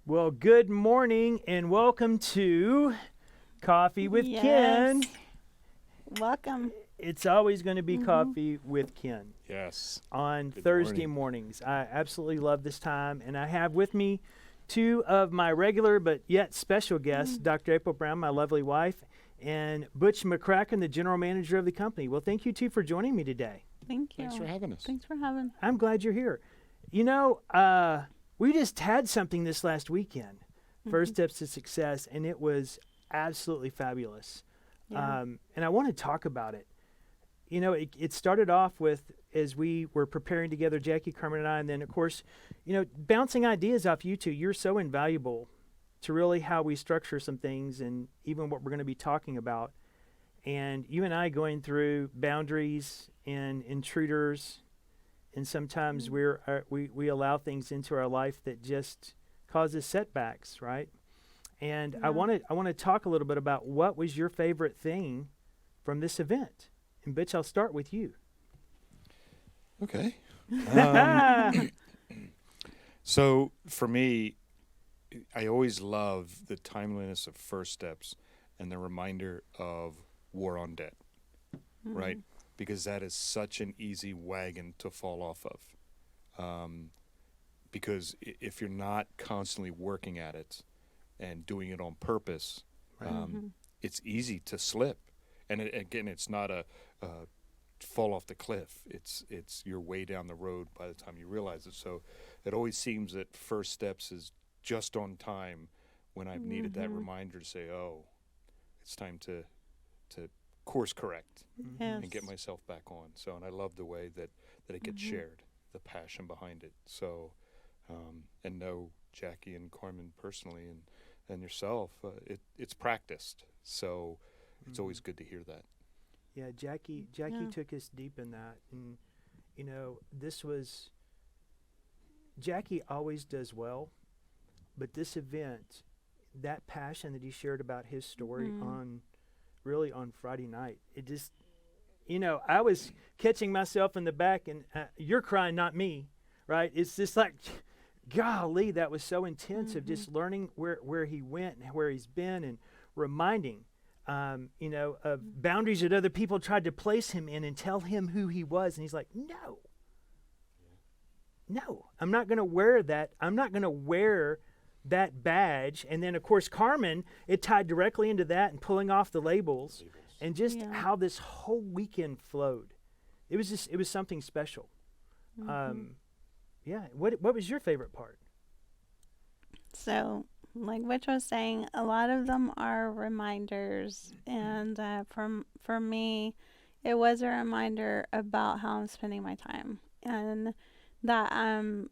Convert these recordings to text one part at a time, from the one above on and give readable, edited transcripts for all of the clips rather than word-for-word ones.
Well, good morning and welcome to Coffee with Ken. Yes. Welcome. It's always going to be hmm Coffee with Ken Yes. on Good Thursday morning. mornings. I absolutely love this time, and I have with me two of my regular but yet special guests, Dr. April Brown, my lovely wife, and Butch McCracken, the general manager of the company. Well, thank you two for joining me today. Thank you. Thanks for having us. Thanks for having. I'm glad you're here. You know, we just had something this last weekend, First Steps to Success, and it was absolutely fabulous. Yeah. And I want to talk about it. You know, it started off with, as we were preparing together, Jackie, Carmen, and I, and then, of course, you know, bouncing ideas off you two. You're so invaluable to really how we structure some things and even what we're going to be talking about. And you and I going through boundaries and intruders, and sometimes we allow things into our life that just causes setbacks, right? And I want to talk a little bit about what was your favorite thing from this event. And Bitch, I'll start with you. Okay. So for me, I always love the timeliness of first steps and the reminder of war on debt, right? Because that is such an easy wagon to fall off of. Because if you're not constantly working at it and doing it on purpose, it's easy to slip. And again, it's not a fall off the cliff. It's you're way down the road by the time you realize it. So it always seems that first steps is just on time when I've needed that reminder to say, oh, it's time to course correct Yes. and get myself back on. So, and I love the way that it gets shared, the passion behind it. So, and know Jackie and Carmen personally and yourself, it's practiced. So it's always good to hear that. Yeah, Jackie took us deep in that. And, you know, this was, Jackie always does well, but this event, that passion that he shared about his story on Friday night, it just, you know, I was catching myself in the back and you're crying, not me, right? It's just like, golly, that was so intense of just learning where he went and where he's been and reminding, you know, of boundaries that other people tried to place him in and tell him who he was. And he's like, no, I'm not going to wear that. I'm not going to wear that badge. And then, of course, Carmen, it tied directly into that and pulling off the labels and just how this whole weekend flowed. It was something special. Yeah. What was your favorite part? So, like Rich was saying, a lot of them are reminders, and for me, it was a reminder about how I'm spending my time, and that I'm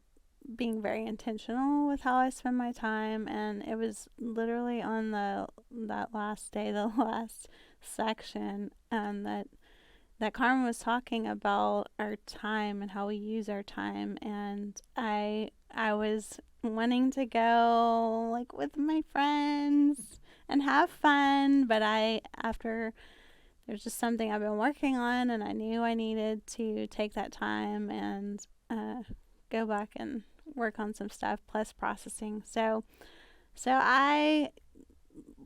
being very intentional with how I spend my time. And it was literally on that last day, the last section, that Carmen was talking about our time and how we use our time, and I was wanting to go like with my friends and have fun, but after there's just something I've been working on, and I knew I needed to take that time and go back and work on some stuff plus processing. So I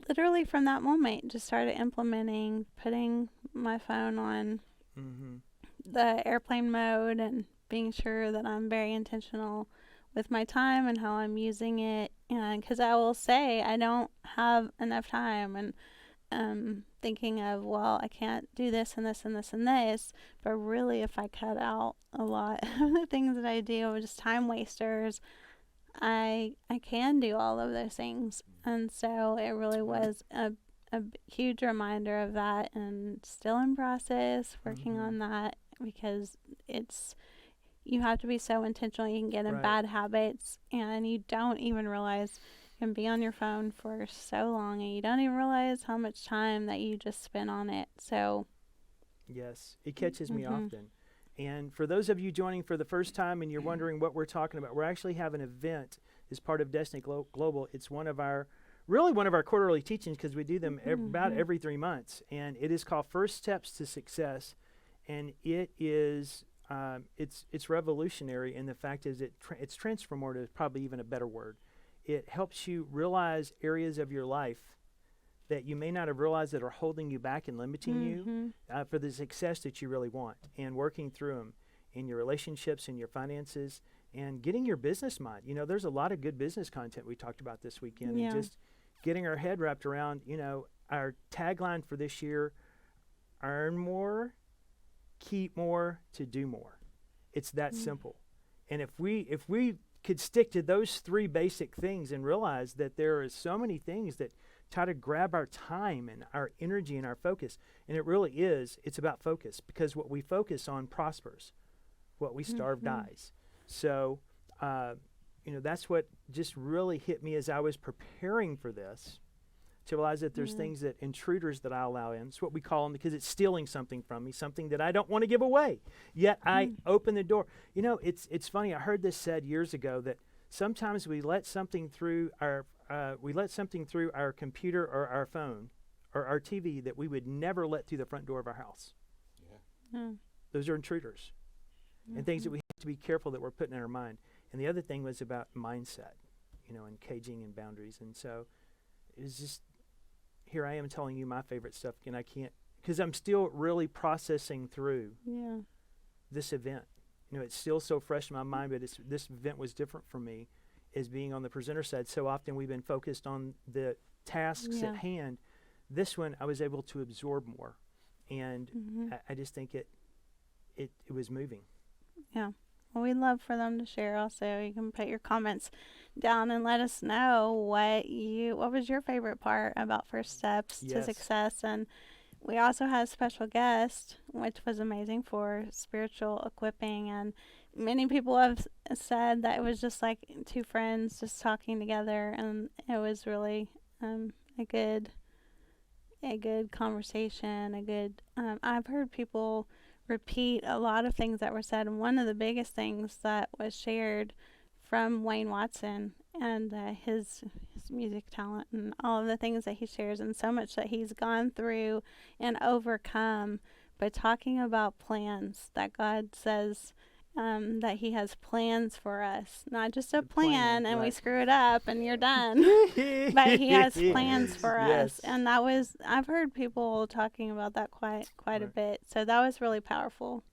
literally from that moment just started implementing putting my phone on the airplane mode and being sure that I'm very intentional with my time and how I'm using it. And because I will say I don't have enough time, and thinking of, well, I can't do this and this and this and this, but really if I cut out a lot of the things that I do are just time wasters, I can do all of those things. And so it really was a huge reminder of that, and still in process working on that, because you have to be so intentional. You can get in bad habits and you don't even realize you can be on your phone for so long and you don't even realize how much time that you just spent on it. So yes, it catches me often. And for those of you joining for the first time and you're wondering what we're talking about, we're actually having an event as part of Destiny Global. It's one of our quarterly teachings, because we do them about every 3 months. And it is called First Steps to Success. And it is, it's revolutionary. And the fact is it's transformative, probably even a better word. it helps you realize areas of your life that you may not have realized that are holding you back and limiting you for the success that you really want, and working through them in your relationships and your finances and getting your business mind. You know, there's a lot of good business content we talked about this weekend, and just getting our head wrapped around, you know, our tagline for this year: earn more, keep more, to do more. It's that simple. And if we could stick to those three basic things and realize that there are so many things that try to grab our time and our energy and our focus, and it's about focus, because what we focus on prospers, what we starve dies. So, you know, that's what just really hit me as I was preparing for this, to realize that there's things, that intruders that I allow in. It's what we call them, because it's stealing something from me, something that I don't want to give away. Yet I open the door. You know, it's funny. I heard this said years ago that sometimes we let something through our computer or our phone or our TV that we would never let through the front door of our house. Those are intruders, and things that we have to be careful that we're putting in our mind. And the other thing was about mindset, you know, and caging and boundaries. And so it was just, here I am telling you my favorite stuff, and I can't, because I'm still really processing through this event. You know, it's still so fresh in my mind, but this event was different for me as being on the presenter side. So often we've been focused on the tasks at hand. This one, I was able to absorb more. And I just think it was moving. Yeah. Well, we'd love for them to share also. You can put your comments down and let us know what was your favorite part about First Steps to Success. And we also had a special guest, which was amazing, for spiritual equipping. And many people have said that it was just like two friends just talking together, and it was really a good conversation. I've heard people repeat a lot of things that were said, and one of the biggest things that was shared from Wayne Watson and his music talent and all of the things that he shares, and so much that he's gone through and overcome by talking about plans, that God says that he has plans for us, not just a plan and we screw it up and you're done, but he has plans for us. And I've heard people talking about that quite a bit. So that was really powerful.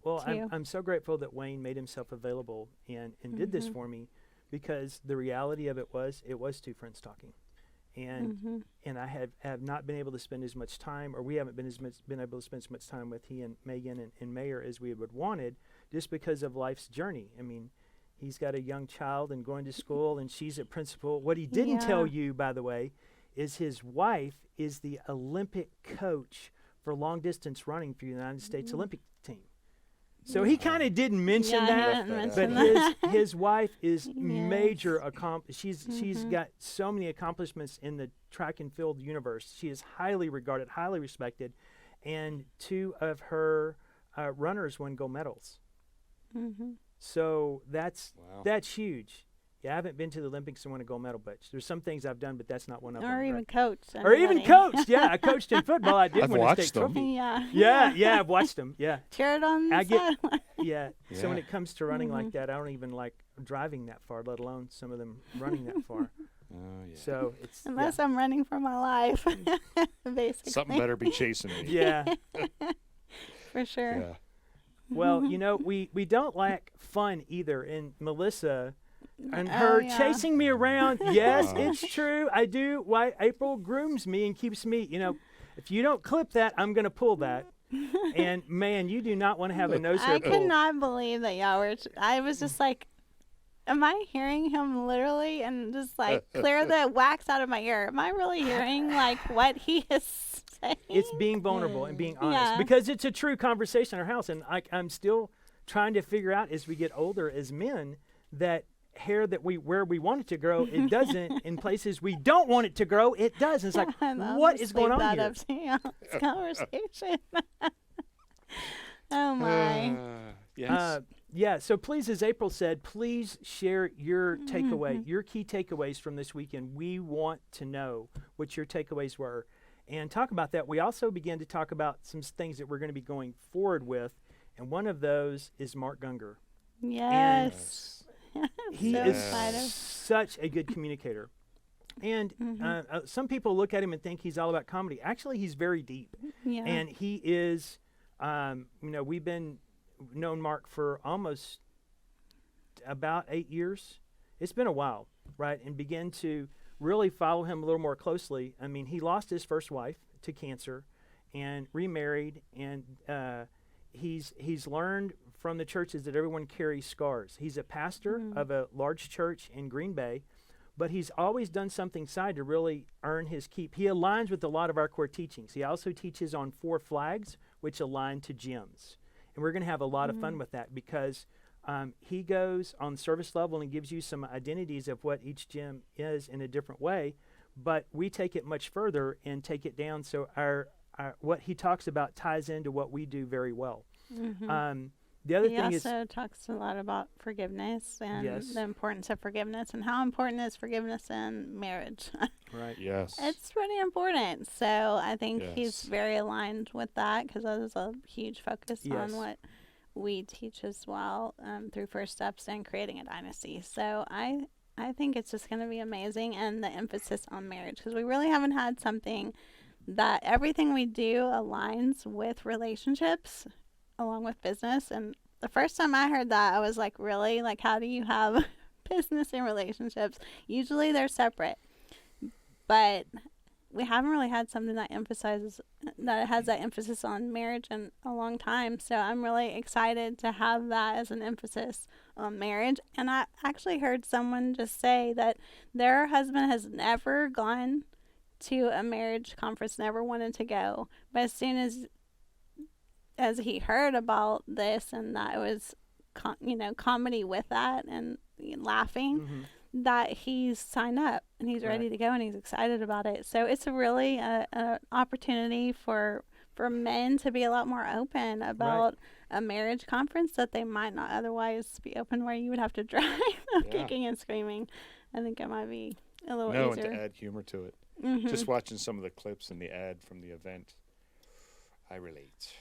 Well, I'm so grateful that Wayne made himself available and did this for me, because the reality of it was two friends talking. And I have not been able to spend as much time, or we haven't been able to spend as much time with he and Megan and Mayor as we would wanted, just because of life's journey. I mean, he's got a young child and going to school, and she's a principal. What he didn't tell you, by the way, is his wife is the Olympic coach for long distance running for the United States Olympic team. So he kind of didn't mention that, but his wife is major She's got so many accomplishments in the track and field universe. She is highly regarded, highly respected, and two of her runners won gold medals. So that's huge. Yeah, I haven't been to the Olympics and won a gold medal, but there's some things I've done, but that's not one of them. Or even coached. Or even coached. Yeah, I coached in football. I did win a state trophy. Yeah, I've watched them. Yeah. Cheered on the sideline. Yeah. So when it comes to running like that, I don't even like driving that far, let alone some of them running that far. So it's unless I'm running for my life, basically. Something better be chasing me. Yeah. For sure. Yeah. Well, you know, we don't lack fun either. And Melissa and her chasing me around, yes, it's true. I do. Why April grooms me and keeps me, you know, if you don't clip that, I'm going to pull that. And man, you do not want to have a nose hair I pull. could not believe that y'all were. I was just like, am I hearing him literally and just like clear the wax out of my ear? Am I really hearing like what he is saying? It's being vulnerable and being honest, because it's a true conversation in our house. And I'm still trying to figure out, as we get older as men, that hair that where we want it to grow, it doesn't. In places we don't want it to grow, it does. And it's like, what is going on here? This conversation. Oh my. Yes. Yeah, so please, as April said, please share your takeaway, your key takeaways from this weekend. We want to know what your takeaways were and talk about that. We also began to talk about some things that we're going to be going forward with, and one of those is Mark Gungor. Yes. He So is excited. such a good communicator. And some people look at him and think he's all about comedy. Actually, he's very deep. Yeah. And he is, we've been known Mark for almost about 8 years. It's been a while, right? And begin to really follow him a little more closely. I mean, he lost his first wife to cancer and remarried. And he's learned from the churches that everyone carries scars. He's a pastor of a large church in Green Bay. But he's always done something side to really earn his keep. He aligns with a lot of our core teachings. He also teaches on 4 flags, which align to gyms. And we're going to have a lot of fun with that because he goes on service level and gives you some identities of what each gym is in a different way. But we take it much further and take it down so our what he talks about ties into what we do very well. The other He thing is also talks a lot about forgiveness and Yes. the importance of forgiveness and how important is forgiveness in marriage. right. Yes. It's pretty important. So I think Yes. he's very aligned with that because that is a huge focus Yes. on what we teach as well through First Steps and creating a dynasty. So I think it's just going to be amazing, and the emphasis on marriage because we really haven't had something that everything we do aligns with relationships along with business. And the first time I heard that, I was like, really? Like, how do you have business and relationships? Usually they're separate. But we haven't really had something that has that emphasis on marriage in a long time. So I'm really excited to have that as an emphasis on marriage. And I actually heard someone just say that their husband has never gone to a marriage conference, never wanted to go. But as soon as he heard about this and that it was comedy with that and laughing, that he's signed up and he's ready to go and he's excited about it. So it's really an opportunity for men to be a lot more open about a marriage conference that they might not otherwise be open, where you would have to drive kicking and screaming. I think it might be a little easier. And to add humor to it. Just watching some of the clips in the ad from the event, I relate.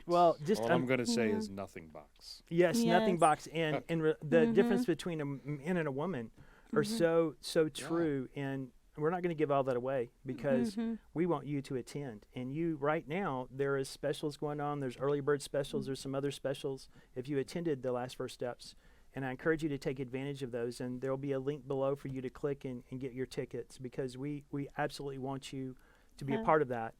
Well, just all I'm going to say is nothing box. Yes, nothing box. And the difference between a man and a woman are so true. And we're not going to give all that away because we want you to attend. And you, right now, there is specials going on. There's early bird specials. There's some other specials if you attended the last First Steps. And I encourage you to take advantage of those. And there will be a link below for you to click and get your tickets because we absolutely want you to be a part of that.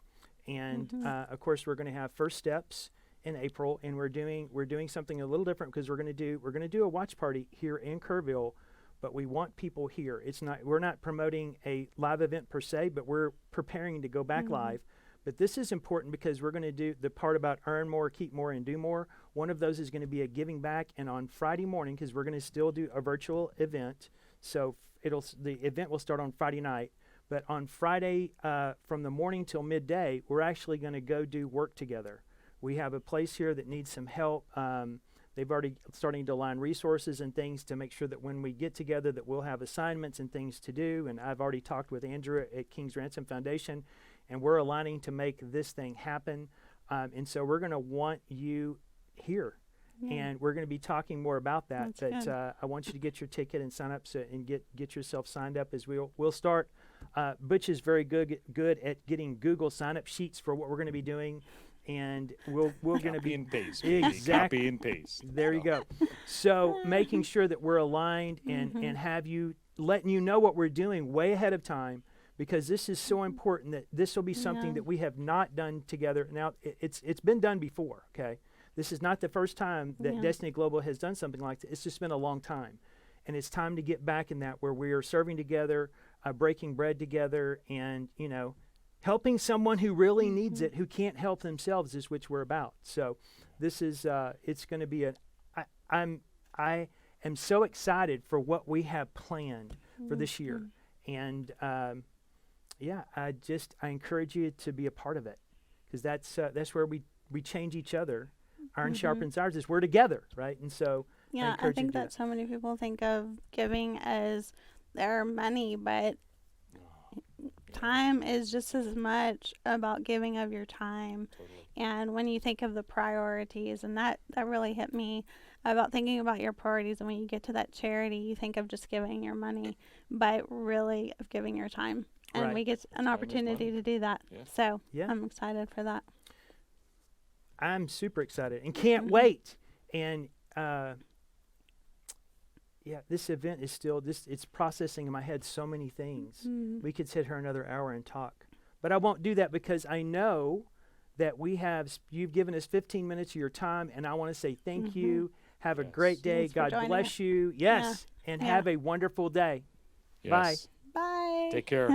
And of course, we're going to have First Steps in April, and we're doing something a little different because we're going to do a watch party here in Kerrville, but we want people here. We're not promoting a live event per se, but we're preparing to go back live. But this is important because we're going to do the part about earn more, keep more, and do more. One of those is going to be a giving back, and on Friday morning, because we're going to still do a virtual event, so the event will start on Friday night. But on Friday, from the morning till midday, we're actually going to go do work together. We have a place here that needs some help. They've already starting to align resources and things to make sure that when we get together that we'll have assignments and things to do. And I've already talked with Andrew at King's Ransom Foundation, and we're aligning to make this thing happen. And so we're going to want you here. And we're going to be talking more about that. But I want you to get your ticket and sign up and get yourself signed up as we'll start. Butch is very good at getting Google sign-up sheets for what we're going to be doing. And we're going to be and paste. Exactly. Copy and paste. There you go. So making sure that we're aligned and have you letting you know what we're doing way ahead of time, because this is so important that this will be something that we have not done together. Now it's been done before. Okay, this is not the first time that Destiny Global has done something like this. It's just been a long time, and it's time to get back in that where we are serving together, breaking bread together, and helping someone who really needs it, who can't help themselves, is which we're about. So this is it's going to be I am so excited for what we have planned for this year. And I encourage you to be a part of it, because that's where we change each other. Iron sharpens iron. We're together, right? And so I think that so many people think of giving as their money, but time is just as much about giving of your time. And when you think of the priorities, and that really hit me about thinking about your priorities. And when you get to that charity, you think of just giving your money, but really of giving your time. And Right. we get an Time is opportunity money. to do that. Yeah. So Yeah. I'm excited for that. I'm super excited and can't Mhm. wait. And yeah, this event is still it's processing in my head so many things. Mm. We could sit here another hour and talk, but I won't do that because I know that you've given us 15 minutes of your time, and I want to say thank Mhm. you. Have a Yes. great day. Thanks for God joining bless us. you. Yes, and Yeah. have a wonderful day. Bye. Yes. Bye. Take care.